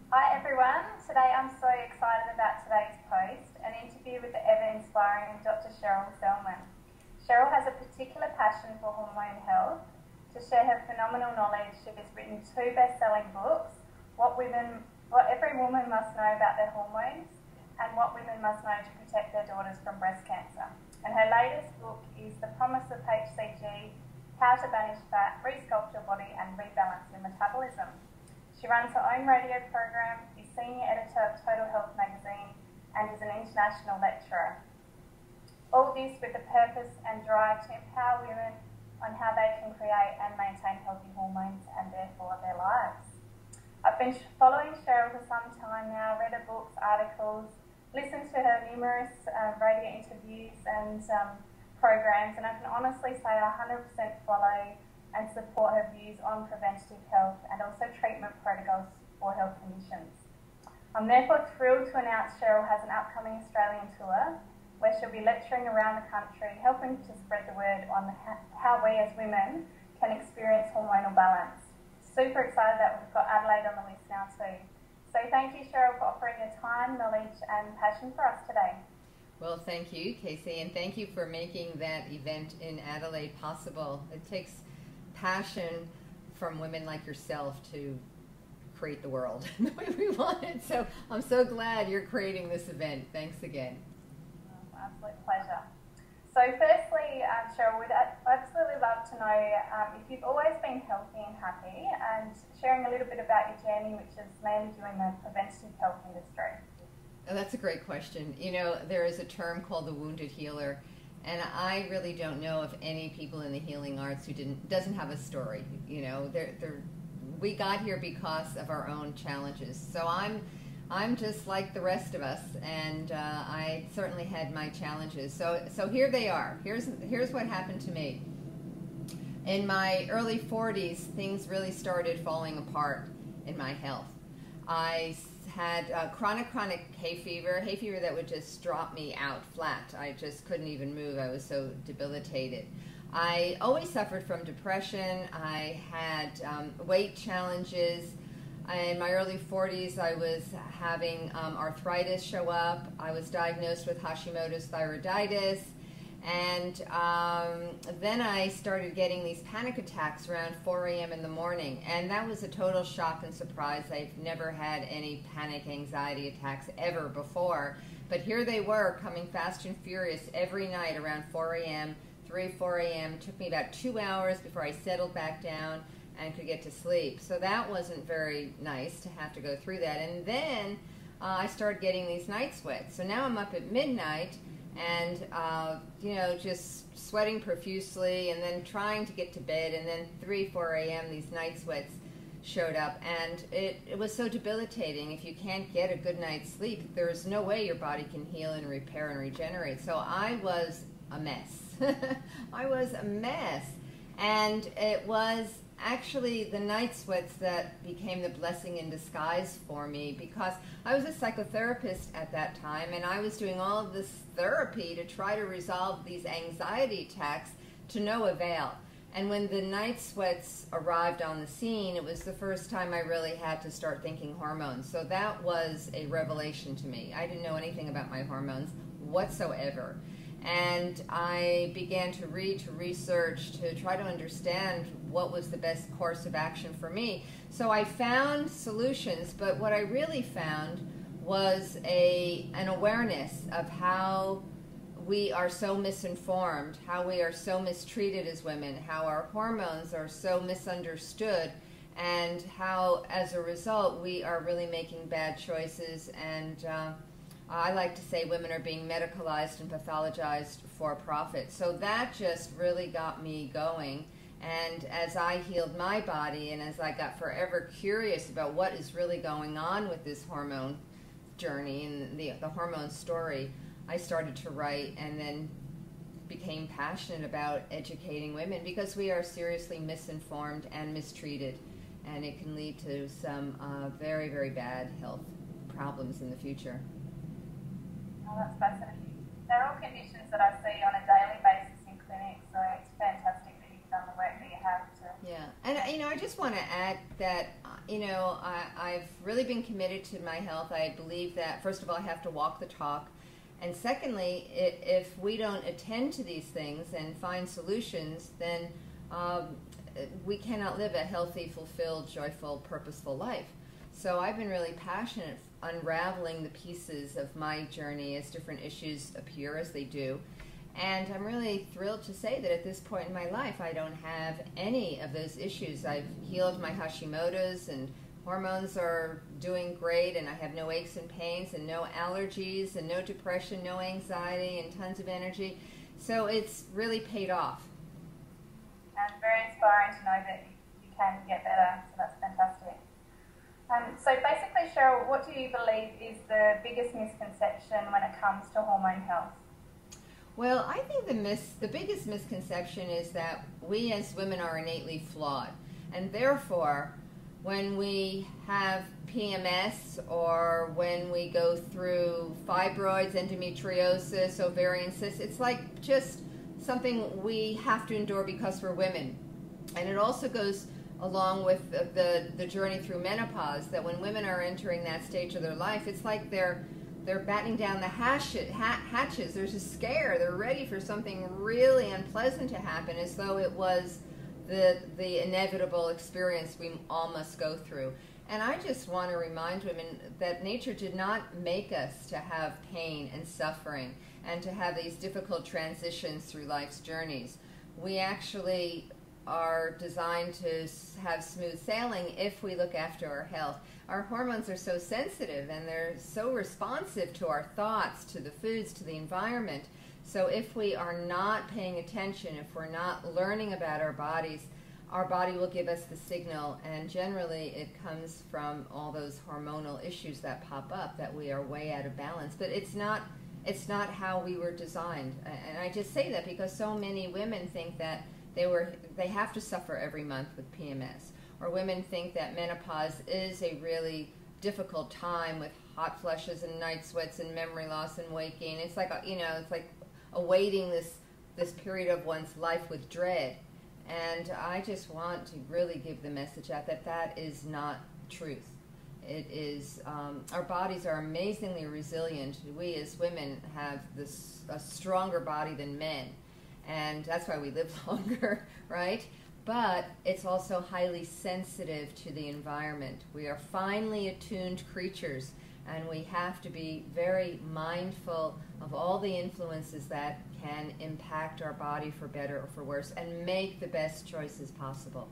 Hi everyone, today I'm so excited about today's post, an interview with the ever-inspiring Dr Sherrill Sellman. Sherrill has a particular passion for hormone health. To share her phenomenal knowledge, she has written 2 best-selling books, what every woman must know about their hormones and what women must know to protect their daughters from breast cancer. And her latest book is The Promise of HCG, How to Banish Fat, Resculpt Your Body and Rebalance Your Metabolism. She runs her own radio program, is senior editor of Total Health magazine, and is an international lecturer. All this with the purpose and drive to empower women on how they can create and maintain healthy hormones and therefore their lives. I've been following Sherrill for some time now, read her books, articles, listened to her numerous radio interviews and programs, and I can honestly say I 100% follow and support her views on preventative health and also treatment protocols for health conditions. I'm therefore thrilled to announce Sherrill has an upcoming Australian tour where she'll be lecturing around the country, helping to spread the word on how we as women can experience hormonal balance. Super excited that we've got Adelaide on the list now too. So thank you, Sherrill, for offering your time, knowledge and passion for us today. Well, thank you, Kasey, and thank you for making that event in Adelaide possible. It takes passion from women like yourself to create the world the way we want it. So I'm so glad you're creating this event. Thanks again. Absolute pleasure. So firstly, Sherrill, we'd absolutely love to know if you've always been healthy and happy, and sharing a little bit about your journey, which has landed you in the preventative health industry. Oh, that's a great question. You know, there is a term called the wounded healer. And I really don't know of any people in the healing arts who doesn't have a story. You know, we got here because of our own challenges. So I'm just like the rest of us, and I certainly had my challenges. So here they are. Here's what happened to me. In my early 40s, things really started falling apart in my health. I had chronic hay fever that would just drop me out flat. I just couldn't even move. I was so debilitated. I always suffered from depression. I had weight challenges. In my early 40s, I was having arthritis show up. I was diagnosed with Hashimoto's thyroiditis. And then I started getting these panic attacks around 4 a.m. in the morning, and that was a total shock and surprise. I've never had any panic anxiety attacks ever before, but here they were coming fast and furious every night around 4 a.m., 4 a.m. It took me about 2 hours before I settled back down and could get to sleep. So that wasn't very nice to have to go through that. And then I started getting these night sweats. So now I'm up at midnight and you know, just sweating profusely, and then trying to get to bed, and then 4 a.m. these night sweats showed up, and it was so debilitating. If you can't get a good night's sleep, there's no way your body can heal and repair and regenerate. So I was a mess. I was a mess, and it was actually the night sweats that became the blessing in disguise for me, because I was a psychotherapist at that time, and I was doing all of this therapy to try to resolve these anxiety attacks to no avail. And when the night sweats arrived on the scene, it was the first time I really had to start thinking hormones. So that was a revelation to me. I didn't know anything about my hormones whatsoever. And I began to read, to research, to try to understand what was the best course of action for me. So I found solutions, but what I really found was an awareness of how we are so misinformed, how we are so mistreated as women, how our hormones are so misunderstood, and how, as a result, we are really making bad choices. And I like to say women are being medicalized and pathologized for profit. So that just really got me going. And as I healed my body, and as I got forever curious about what is really going on with this hormone journey and the hormone story, I started to write, and then became passionate about educating women, because we are seriously misinformed and mistreated, and it can lead to some very, very bad health problems in the future. Oh, that's fascinating. They're all conditions that I see on a daily basis in clinics, so it's fantastic that you've done the work that you have to. Yeah, and you know, I just want to add that I've really been committed to my health. I believe that, first of all, I have to walk the talk. And secondly, if we don't attend to these things and find solutions, then we cannot live a healthy, fulfilled, joyful, purposeful life. So I've been really passionate unraveling the pieces of my journey as different issues appear, as they do. And I'm really thrilled to say that at this point in my life, I don't have any of those issues. I've healed my Hashimoto's, and hormones are doing great, and I have no aches and pains, and no allergies, and no depression, no anxiety, and tons of energy. So it's really paid off. And very inspiring to know that you can get better, so that's fantastic. So basically, Sherrill, what do you believe is the biggest misconception when it comes to hormone health? Well, I think the biggest misconception is that we as women are innately flawed, and therefore when we have PMS or when we go through fibroids, endometriosis, ovarian cysts, it's like just something we have to endure because we're women. And it also goes along with the journey through menopause, that when women are entering that stage of their life, it's like they're battening down the hatches. There's a scare. They're ready for something really unpleasant to happen, as though it was the inevitable experience we all must go through. And I just want to remind women that nature did not make us to have pain and suffering and to have these difficult transitions through life's journeys. We actually are designed to have smooth sailing if we look after our health. Our hormones are so sensitive, and they're so responsive to our thoughts, to the foods, to the environment. So if we are not paying attention, if we're not learning about our bodies, our body will give us the signal, and generally it comes from all those hormonal issues that pop up, that we are way out of balance. But it's not how we were designed. And I just say that because so many women think that they have to suffer every month with PMS, or women think that menopause is a really difficult time with hot flushes and night sweats and memory loss and waking. It's like it's like awaiting this period of one's life with dread. And I just want to really give the message out that is not truth. It is, our bodies are amazingly resilient. We as women have a stronger body than men, and that's why we live longer, right? But it's also highly sensitive to the environment. We are finely attuned creatures, and we have to be very mindful of all the influences that can impact our body for better or for worse, and make the best choices possible.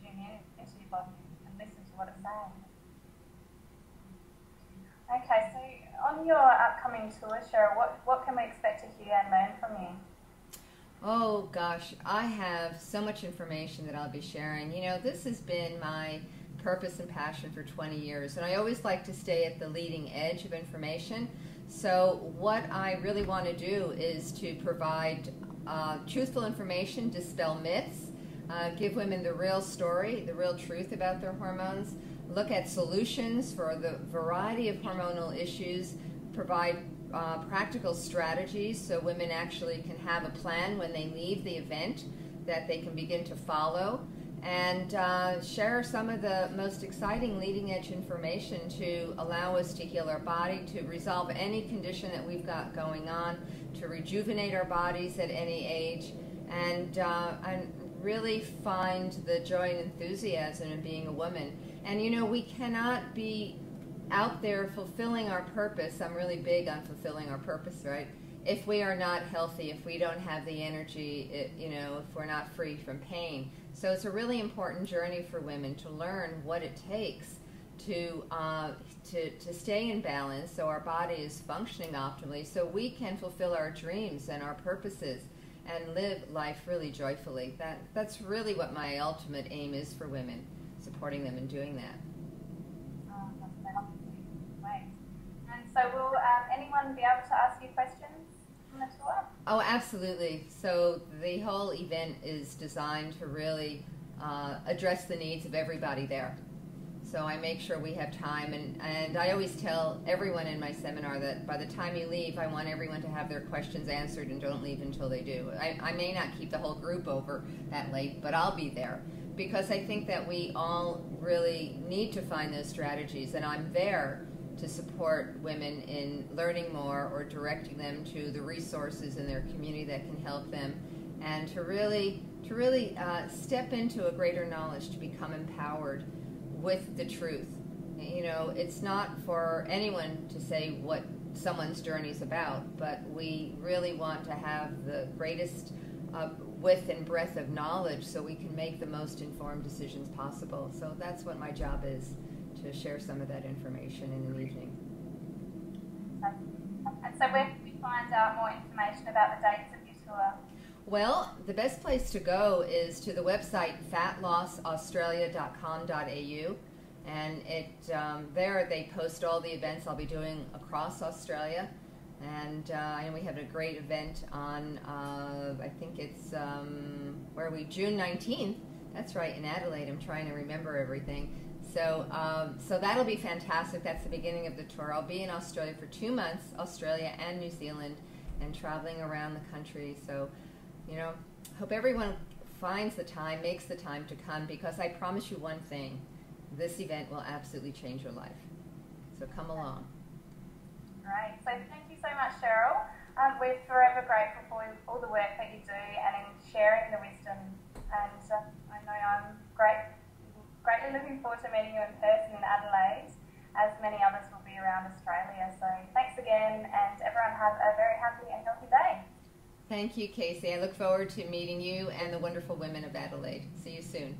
Tune in into your body and listen to what it's saying. Okay, so on your upcoming tour, Sherrill, what can we expect to hear and learn from you? Oh gosh, I have so much information that I'll be sharing. This has been my purpose and passion for 20 years, and I always like to stay at the leading edge of information. So what I really want to do is to provide truthful information, dispel myths, give women the real story, the real truth about their hormones, look at solutions for the variety of hormonal issues, provide practical strategies so women actually can have a plan when they leave the event that they can begin to follow, and share some of the most exciting leading edge information to allow us to heal our body, to resolve any condition that we've got going on, to rejuvenate our bodies at any age, and really find the joy and enthusiasm in being a woman. And we cannot be out there fulfilling our purpose. I'm really big on fulfilling our purpose, right? If we are not healthy, if we don't have the energy, if we're not free from pain. So it's a really important journey for women to learn what it takes to stay in balance, so our body is functioning optimally, so we can fulfill our dreams and our purposes and live life really joyfully. That's really what my ultimate aim is for women, supporting them in doing that. Oh, that's fantastic. Great. And so will anyone be able to ask you questions on the tour? Oh, absolutely. So the whole event is designed to really address the needs of everybody there. So I make sure we have time, and I always tell everyone in my seminar that by the time you leave, I want everyone to have their questions answered, and don't leave until they do. I may not keep the whole group over that late, but I'll be there. because I think that we all really need to find those strategies, and I'm there to support women in learning more or directing them to the resources in their community that can help them, and to really step into a greater knowledge, to become empowered with the truth. You know, it's not for anyone to say what someone's journey is about, but we really want to have the greatest width and breadth of knowledge so we can make the most informed decisions possible. So that's what my job is, to share some of that information in an evening. And so where can we find out more information about the dates of your tour? Well, the best place to go is to the website fatlosaustralia.com.au, and there they post all the events I'll be doing across Australia. And I know we have a great event on, I think it's, June 19th. That's right, in Adelaide. I'm trying to remember everything. So that'll be fantastic. That's the beginning of the tour. I'll be in Australia for 2 months, Australia and New Zealand, and traveling around the country. So, you know, hope everyone finds the time, makes the time to come, because I promise you one thing, this event will absolutely change your life. So come along. Great. So thank you so much, Sherrill. We're forever grateful for all the work that you do and in sharing the wisdom. And I know I'm greatly looking forward to meeting you in person in Adelaide, as many others will be around Australia. So thanks again, and everyone have a very happy and healthy day. Thank you, Kasey. I look forward to meeting you and the wonderful women of Adelaide. See you soon.